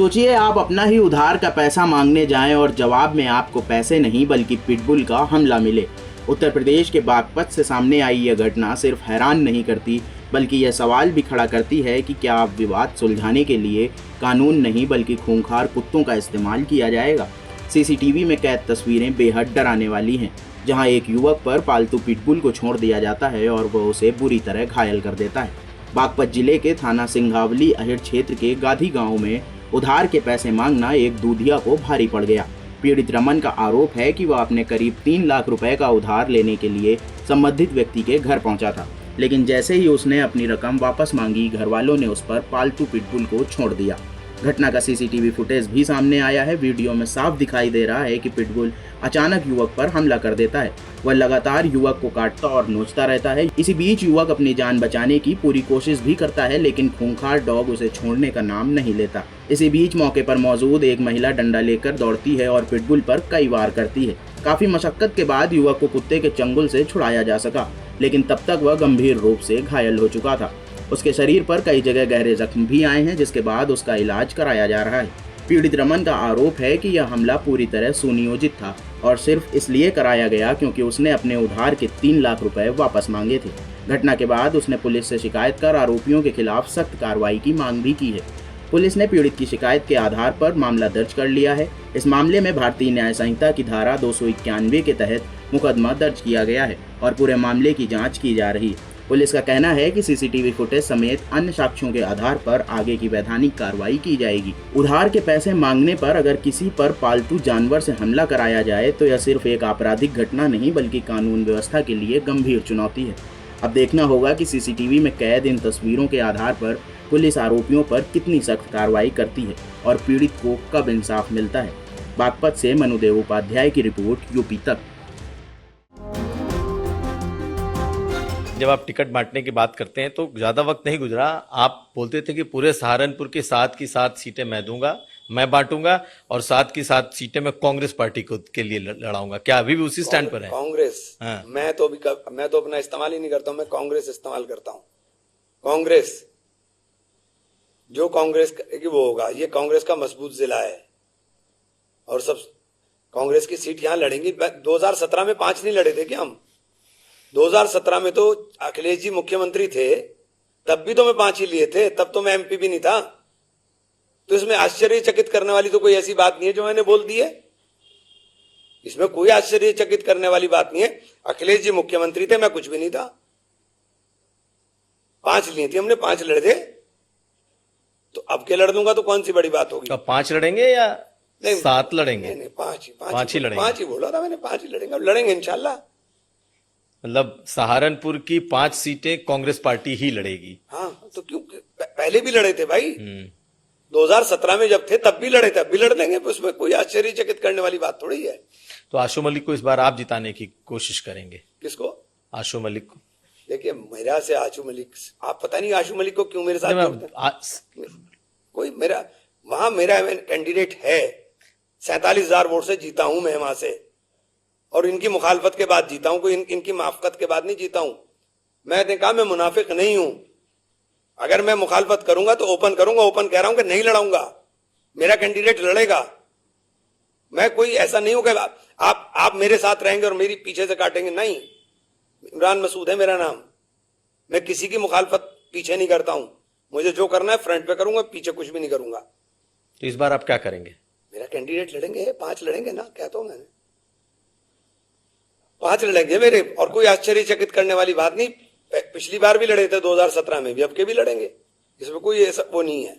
सोचिए आप अपना ही उधार का पैसा मांगने जाएं और जवाब में आपको पैसे नहीं बल्कि पिटबुल का हमला मिले। उत्तर प्रदेश के बागपत से सामने आई यह घटना सिर्फ हैरान नहीं करती बल्कि यह सवाल भी खड़ा करती है कि क्या अब विवाद सुलझाने के लिए कानून नहीं बल्कि खूंखार कुत्तों का इस्तेमाल किया जाएगा। सीसीटीवी में कैद तस्वीरें बेहद डराने वाली हैं, जहां एक युवक पर पालतू पिटबुल को छोड़ दिया जाता है और वह उसे बुरी तरह घायल कर देता है। बागपत जिले के थाना सिंघावली अहिड़ क्षेत्र के गाधी गांव में उधार के पैसे मांगना एक दूधिया को भारी पड़ गया। पीड़ित रमन का आरोप है कि वह अपने करीब 3 लाख रुपए का उधार लेने के लिए संबंधित व्यक्ति के घर पहुंचा था, लेकिन जैसे ही उसने अपनी रकम वापस मांगी, घर वालों ने उस पर पालतू पिटबुल को छोड़ दिया। घटना का सीसीटीवी फुटेज भी सामने आया है। वीडियो में साफ दिखाई दे रहा है कि पिटबुल अचानक युवक पर हमला कर देता है। वह लगातार युवक को काटता और नोचता रहता है। इसी बीच युवक अपनी जान बचाने की पूरी कोशिश भी करता है, लेकिन खूंखार डॉग उसे छोड़ने का नाम नहीं लेता। इसी बीच मौके पर मौजूद एक महिला डंडा लेकर दौड़ती है और पिटबुल पर कई वार करती है। काफी मशक्कत के बाद युवक को कुत्ते के चंगुल से छुड़ाया जा सका, लेकिन तब तक वह गंभीर रूप से घायल हो चुका था। उसके शरीर पर कई जगह गहरे जख्म भी आए हैं, जिसके बाद उसका इलाज कराया जा रहा है। पीड़ित रमन का आरोप है कि यह हमला पूरी तरह सुनियोजित था और सिर्फ इसलिए कराया गया क्योंकि उसने अपने उधार के 3 लाख रुपए वापस मांगे थे। घटना के बाद उसने पुलिस से शिकायत कर आरोपियों के खिलाफ सख्त कार्रवाई की मांग भी की है। पुलिस ने पीड़ित की शिकायत के आधार पर मामला दर्ज कर लिया है। इस मामले में भारतीय न्याय संहिता की धारा 291 के तहत मुकदमा दर्ज किया गया है और पूरे मामले की जाँच की जा रही है। पुलिस का कहना है कि सीसीटीवी फुटेज समेत अन्य साक्ष्यों के आधार पर आगे की वैधानिक कार्रवाई की जाएगी। उधार के पैसे मांगने पर अगर किसी पर पालतू जानवर से हमला कराया जाए तो यह सिर्फ एक आपराधिक घटना नहीं बल्कि कानून व्यवस्था के लिए गंभीर चुनौती है। अब देखना होगा कि सीसीटीवी में कैद इन तस्वीरों के आधार पर पुलिस आरोपियों पर कितनी सख्त कार्रवाई करती है और पीड़ित को कब इंसाफ मिलता है। बागपत से मनुदेव उपाध्याय की रिपोर्ट, यूपी तक। जब आप टिकट बांटने की बात करते हैं तो ज्यादा वक्त नहीं गुजरा, आप बोलते थे कि पूरे सहारनपुर की 7 की 7 सीटें मैं दूंगा, मैं बांटूंगा और 7 की 7 सीटें मैं कांग्रेस पार्टी को के लिए लड़ाऊंगा। क्या अभी भी उसी स्टैंड पर है? कांग्रेस? हाँ। मैं तो अपना इस्तेमाल ही नहीं करता हूं, मैं कांग्रेस इस्तेमाल करता हूं। कांग्रेस जो कांग्रेस की वो होगा, ये कांग्रेस का मजबूत जिला है और सब कांग्रेस की सीट यहां लड़ेंगी। 2017 में 5 नहीं लड़े थे क्या हम? 2017 में तो अखिलेश जी मुख्यमंत्री थे, तब भी तो मैं 5 ही लिए थे, तब तो मैं एमपी भी नहीं था। तो इसमें आश्चर्यचकित करने वाली तो कोई ऐसी बात नहीं है जो मैंने बोल दी है। इसमें कोई आश्चर्यचकित करने वाली बात नहीं है। अखिलेश जी मुख्यमंत्री थे, मैं कुछ भी नहीं था। 5 लिए थे हमने, 5 लड़े थे, तो अब के लड़ दूंगा तो कौन सी बड़ी बात होगी। तो 5 लड़ेंगे या 7 लड़ेंगे? नहीं, 5 ही लड़ेंगे। 5 ही बोला था मैंने, 5 ही लड़ेंगे, अब लड़ेंगे इंशाल्लाह। मतलब सहारनपुर की 5 सीटें कांग्रेस पार्टी ही लड़ेगी। हाँ, तो क्यों, पहले भी लड़े थे भाई। 2017 में जब थे तब भी लड़े थे, अब भी लड़ लेंगे, उसमें कोई आश्चर्यचकित करने वाली बात थोड़ी है। तो आशु मलिक को इस बार आप जिताने की कोशिश करेंगे? किसको? आशु मलिक को। देखिए, मेरा से आशु मलिक, आप पता नहीं आशु मलिक को क्यों मेरे साथ कोई मेरा कैंडिडेट है। 47,000 वोट से जीता हूं मैं वहां से, और इनकी मुखालफत के बाद जीता हूं, कोई इनकी माफकत के बाद नहीं जीता हूं। मैंने कहा मैं मुनाफिक नहीं हूं। अगर मैं मुखालफत करूंगा तो ओपन करूंगा, ओपन कह रहा हूं कि नहीं लड़ाऊंगा, मेरा कैंडिडेट लड़ेगा। मैं कोई ऐसा नहीं हूं कि आप मेरे साथ रहेंगे और मेरी पीछे से काटेंगे, नहीं। इमरान मसूद है मेरा नाम। मैं किसी की मुखालफत पीछे नहीं करता हूं। मुझे जो करना है फ्रंट पे करूंगा, पीछे कुछ भी नहीं करूंगा। तो इस बार आप क्या करेंगे? मेरा कैंडिडेट लड़ेंगे, 5 लड़ेंगे ना, कहता हूं मैंने, 5 लड़ेंगे मेरे, और कोई आश्चर्यचकित करने वाली बात नहीं। पिछली बार भी लड़े थे 2017 में भी, अब के भी लड़ेंगे, इसमें कोई ऐसा वो नहीं है।